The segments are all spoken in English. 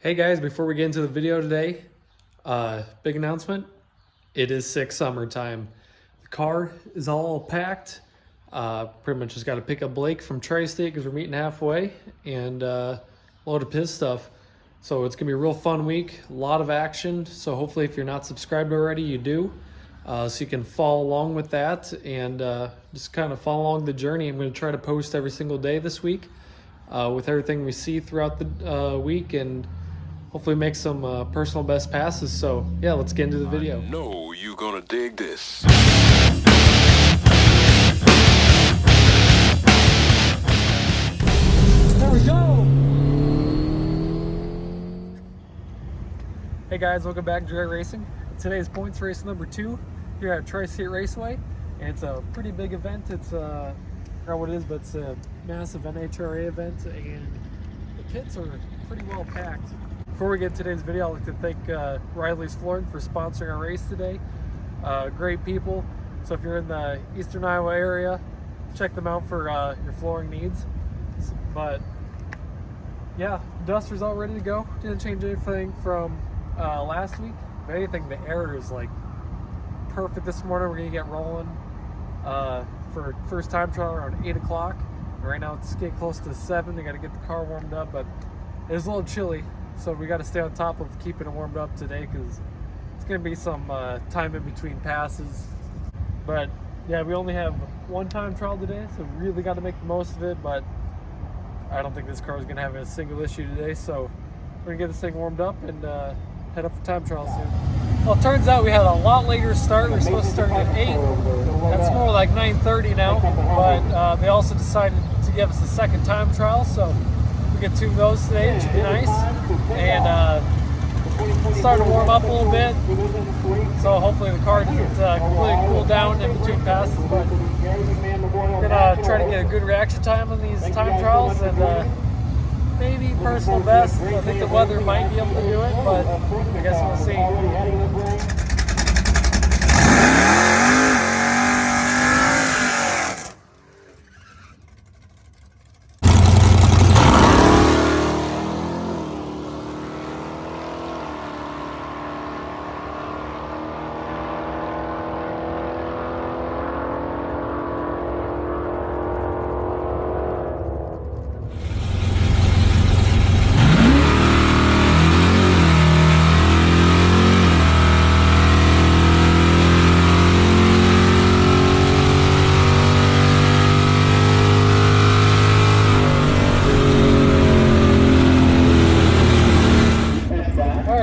Hey guys, before we get into the video today, big announcement. It is sick summertime. The car is all packed. Pretty much just got to pick up Blake from Tri-State because we're meeting halfway and load up his stuff. So it's going to be a real fun week, a lot of action. So hopefully if you're not subscribed already, you do. So you can follow along with that and just kind of follow along the journey. I'm going to try to post every single day this week with everything we see throughout the week and hopefully make some personal best passes. So yeah, let's get into the video. I know you're gonna dig this. There we go. Hey guys, welcome back to Direct Racing. Today's points race number 2 here at Tri-State Raceway. And it's a pretty big event. It's I forgot what it is, but it's a massive NHRA event and the pits are pretty well packed. Before we get to today's video, I'd like to thank Riley's Flooring for sponsoring our race today. Great people. So if you're in the Eastern Iowa area, check them out for your flooring needs. But yeah, Duster's all ready to go. Didn't change anything from last week. If anything, the air is like perfect this morning. We're gonna get rolling for first time trial around 8 o'clock. Right now it's getting close to 7. They got to get the car warmed up, but it's a little chilly. So we got to stay on top of keeping it warmed up today because it's going to be some time in between passes. But yeah, we only have one time trial today, so we really got to make the most of it. But I don't think this car is going to have a single issue today. So we're going to get this thing warmed up and head up for time trial soon. Well, it turns out we had a lot later start. We were supposed to start at 8. That's more like 9:30 now. But they also decided to give us a second time trial. So we get 2 of those today, which should be nice. And starting to warm up a little bit. So hopefully the car doesn't completely cool down in between passes. But we're gonna try to get a good reaction time on these time trials and maybe personal best. I think the weather might be able to do it, but I guess we'll see.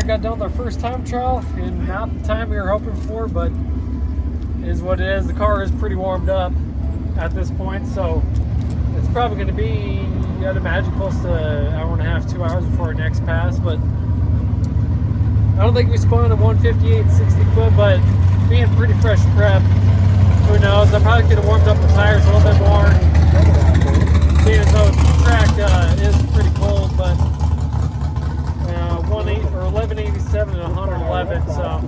Got done with our first time trial and not the time we were hoping for, but it is what it is. The car is pretty warmed up at this point, so it's probably going to be, I'd imagine, close to an hour and a half, 2 hours before our next pass. But I don't think we spun a 158 60 foot, but being pretty fresh prep, who knows? I'm probably going to warmed up the tires a little bit more, seeing as though the track is pretty cold, but 1187 and 111, so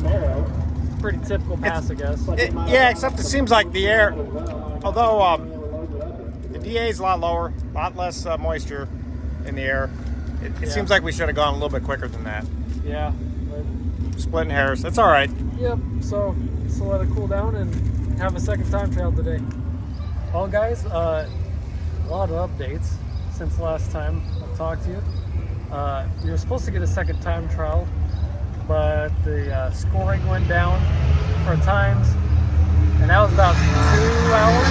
pretty typical pass, I guess. Yeah, except it seems like the air, although the DA is a lot lower, a lot less moisture in the air, it seems like we should have gone a little bit quicker than that. Yeah. Splitting hairs, that's all right. Yep, so let it cool down and have a second time trial today. Well, guys, a lot of updates since last time I talked to you. We were supposed to get a second time trial, but the scoring went down for times, and that was about 2 hours.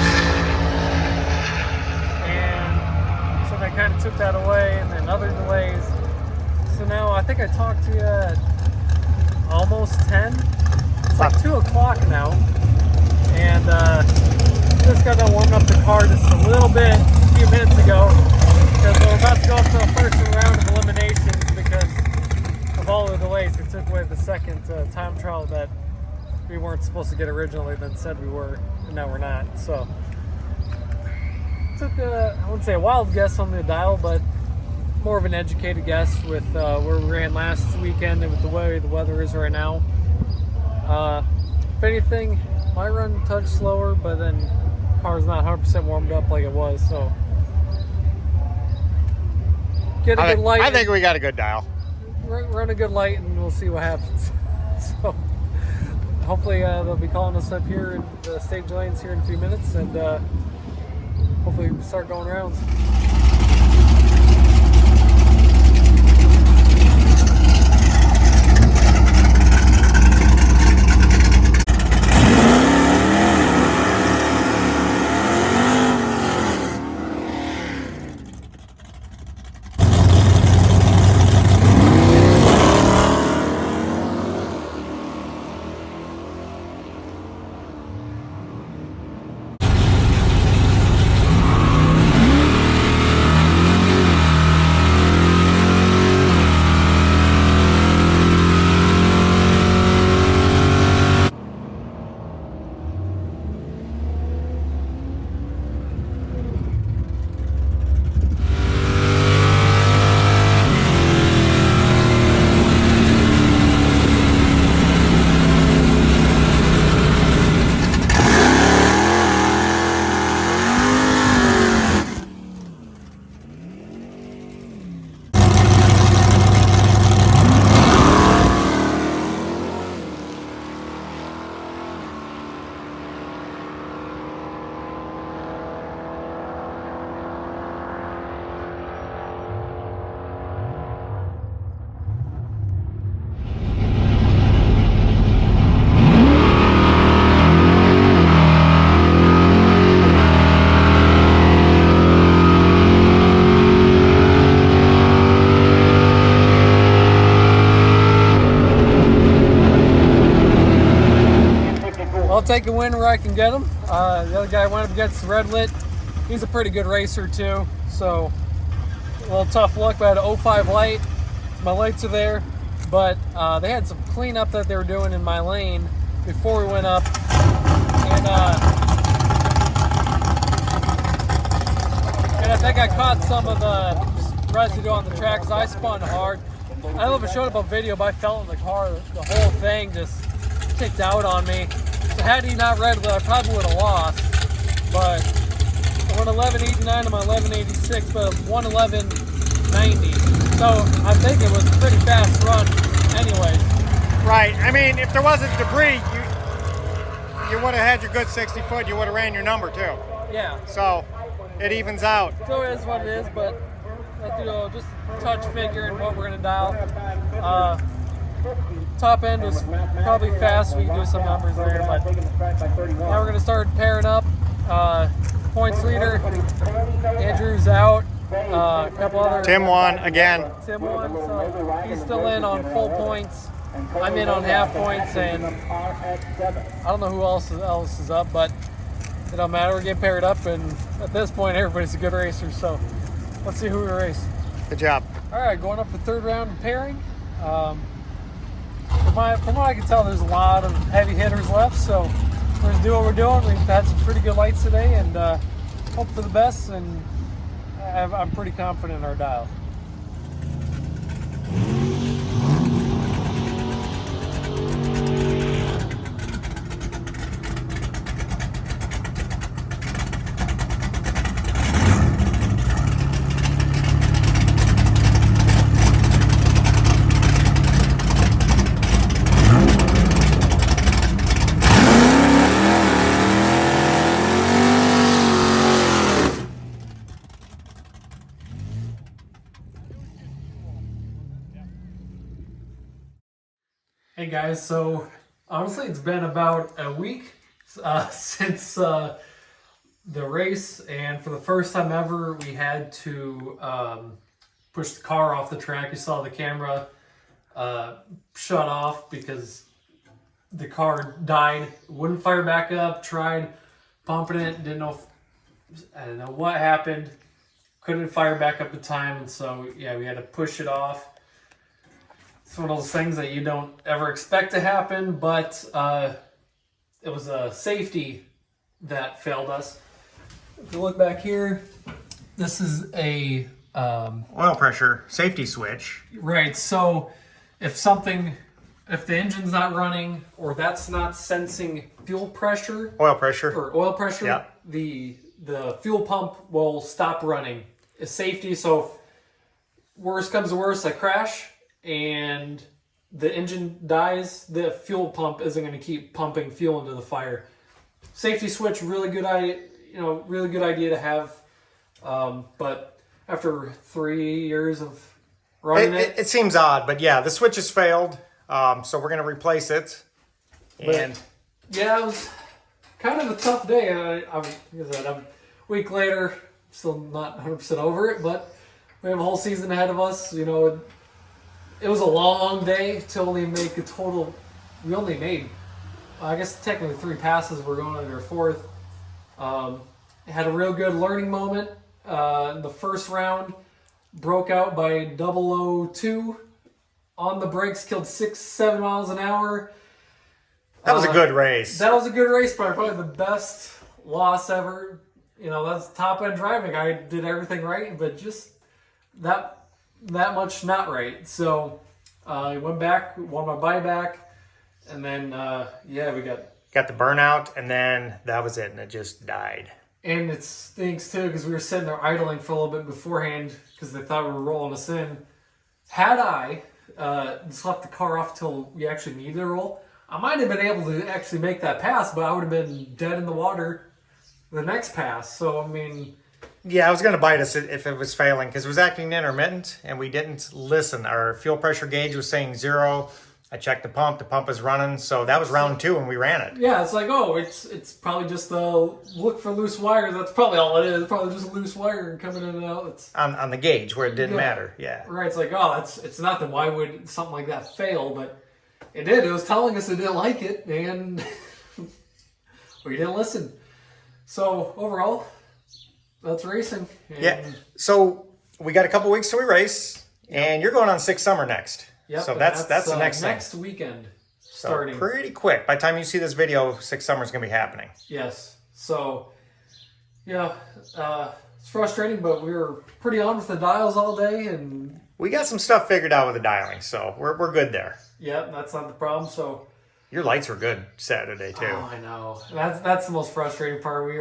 And so they kind of took that away, and then other delays. So now I think I talked to you at almost 10. It's like 2 o'clock now, and just got done warming up the car just a little bit a few minutes ago. Because we're about to go up to the first round of eliminations because of all the delays. They took away the second time trial that we weren't supposed to get originally, then said we were, and now we're not. So took I wouldn't say a wild guess on the dial, but more of an educated guess with where we ran last weekend and with the way the weather is right now. If anything, might run a touch slower, but then the car's not 100% warmed up like it was, so. Get a good light. I think we got a good dial. run a good light and we'll see what happens. So hopefully they'll be calling us up here in the stage lanes here in a few minutes, and hopefully we start going rounds. I'll take a win where I can get him. The other guy went up against Red Lit. He's a pretty good racer too, so a little tough luck, but I had an 05 light. My lights are there, but they had some cleanup that they were doing in my lane before we went up, and I think I caught some of the residue on the track because I spun hard. I don't know if it showed up on video, but I felt in the car, the whole thing just kicked out on me. So had he not Red Lit, I probably would have lost. But I went 11.89 to my 11.86, but 1:11.90. So I think it was a pretty fast run anyway. Right. I mean, if there wasn't debris, you would have had your good 60 foot. You would have ran your number too. Yeah. So it evens out. So it is what it is, but just touch figuring what we're gonna dial. Top end was probably fast. We can do some numbers there, but now we're gonna start pairing up. Points leader, Andrew's out. A couple other. Tim won again. Tim won, so he's still in on full points. I'm in on half points, and I don't know who else is up, but it don't matter. We're getting paired up, and at this point, everybody's a good racer. So let's see who we race. Good job. All right, going up for third round pairing. From what I can tell, there's a lot of heavy hitters left, so we're gonna do what we're doing. We've had some pretty good lights today, and hope for the best. And I'm pretty confident in our dial. Hey guys, so honestly it's been about a week since the race, and for the first time ever we had to push the car off the track. You saw the camera shut off because the car died, wouldn't fire back up, tried pumping it, I don't know what happened, couldn't fire back up in time, and so yeah, we had to push it off. It's one of those things that you don't ever expect to happen, but it was a safety that failed us. If you look back here, this is a Oil pressure safety switch. right. So if the engine's not running or that's not sensing fuel pressure Oil pressure. or oil pressure, Yeah. the fuel pump will stop running. It's safety. So if worst comes to worst, I crash, and the engine dies, the fuel pump isn't going to keep pumping fuel into the fire. Safety switch, really good idea to have. But after 3 years of running it seems odd, but yeah, the switch has failed. So we're going to replace it. And yeah, it was kind of a tough day. I'm a week later, still not 100% over it, but we have a whole season ahead of us. You know, it was a long day to only make a total. We only made, I guess, technically 3 passes. We're going into our 4th. Had a real good learning moment. In the first round, broke out by 002 on the brakes, killed 6-7 miles an hour. that was a good race. That was a good race, but probably the best loss ever. You know, that's top end driving. I did everything right, but just that much not right. So I went back, won my buyback, and then we Got the burnout, and then that was it, and it just died. And it stinks too because we were sitting there idling for a little bit beforehand because they thought we were rolling us in. Had I just left the car off till we actually needed to roll, I might have been able to actually make that pass, but I would have been dead in the water the next pass. So, I mean... Yeah, I was going to bite us if it was failing because it was acting intermittent, and we didn't listen. Our fuel pressure gauge was saying 0. I checked the pump is running, so that was round 2 and we ran it. Yeah, it's like, oh, it's probably just look for loose wires. That's probably all it is. It's probably just a loose wire coming in and out. It's on the gauge where it didn't matter, yeah. Right, it's like, oh, it's nothing. Why would something like that fail? But it did. It was telling us it didn't like it, and we didn't listen. So, overall, that's racing. And yeah, so we got a couple weeks till we race, and you're going on 6 Summer next. Yep, so that's the next thing. Next weekend starting. So pretty quick. By the time you see this video, 6 Summer is going to be happening. Yes. So, yeah, it's frustrating, but we were pretty on with the dials all day, and we got some stuff figured out with the dialing, so we're good there. Yeah, that's not the problem. So your lights were good Saturday too. Oh, I know. That's the most frustrating part. We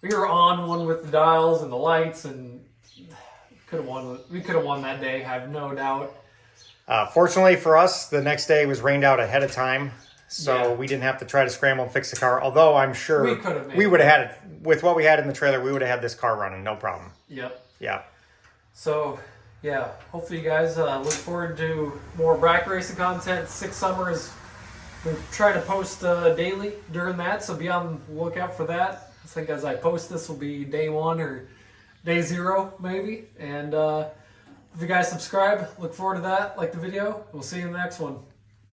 were on one with the dials and the lights, and we could have won that day. I have no doubt. Fortunately for us, the next day was rained out ahead of time, so we didn't have to try to scramble and fix the car. Although I'm sure we would have had it with what we had in the trailer. We would have had this car running, no problem. Yep. Yeah. So, yeah, hopefully you guys look forward to more bracket racing content. 6 Summer is we try to post daily during that, so be on the lookout for that. I think as I post this will be day 1 or day 0 maybe, and. If you guys subscribe, look forward to that. Like the video. We'll see you in the next one.